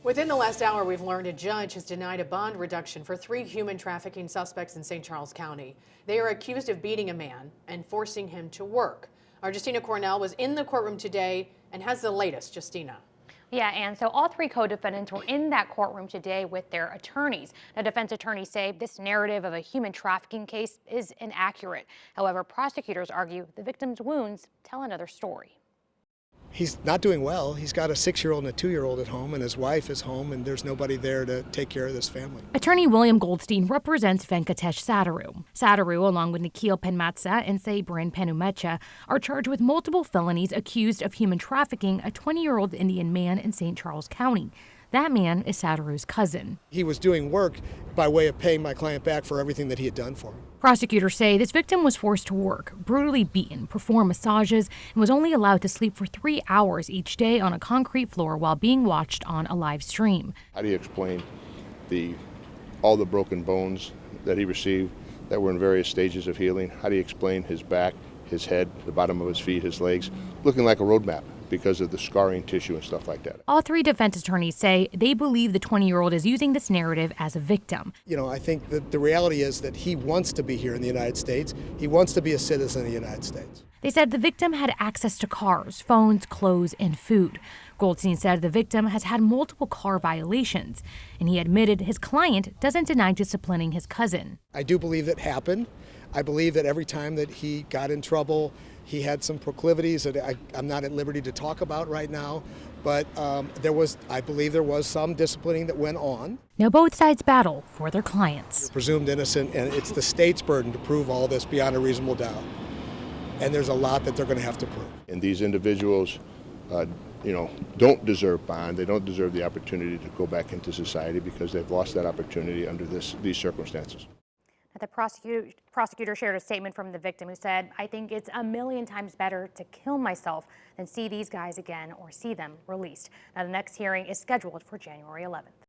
Within the last hour, we've learned a judge has denied a bond reduction for 3 human trafficking suspects in St. Charles County. They are accused of beating a man and forcing him to work. Our Justina Cornell was in the courtroom today and has the latest. Justina. Yeah, and so all 3 co-defendants were in that courtroom today with their attorneys. Now, defense attorneys say this narrative of a human trafficking case is inaccurate. However, prosecutors argue the victim's wounds tell another story. He's not doing well. He's got a 6-year-old and a 2-year-old at home, and his wife is home, and there's nobody there to take care of this family. Attorney William Goldstein represents Venkatesh Sattaru. Sattaru, along with Nikhil Penmatsa and Sravan Penumetcha, are charged with multiple felonies accused of human trafficking a 20-year-old Indian man in St. Charles County. That man is Sattaru's cousin. He was doing work by way of paying my client back for everything that he had done for him. Prosecutors say this victim was forced to work, brutally beaten, perform massages, and was only allowed to sleep for 3 hours each day on a concrete floor while being watched on a live stream. How do you explain all the broken bones that he received that were in various stages of healing? How do you explain his back, his head, the bottom of his feet, his legs, looking like a road map because of the scarring tissue and stuff like that? All 3 defense attorneys say they believe the 20-year-old is using this narrative as a victim. You know, I think that the reality is that he wants to be here in the United States. He wants to be a citizen of the United States. They said the victim had access to cars, phones, clothes, and food. Goldstein said the victim has had multiple car violations, and he admitted his client doesn't deny disciplining his cousin. I do believe that happened. I believe that every time that he got in trouble, he had some proclivities that I'm not at liberty to talk about right now, but I believe there was some disciplining that went on. Now both sides battle for their clients. You're presumed innocent, and it's the state's burden to prove all this beyond a reasonable doubt. And there's a lot that they're going to have to prove. And these individuals, don't deserve bond. They don't deserve the opportunity to go back into society because they've lost that opportunity under these circumstances. The prosecutor shared a statement from the victim who said, "I think it's a million times better to kill myself than see these guys again or see them released." Now, the next hearing is scheduled for January 11th.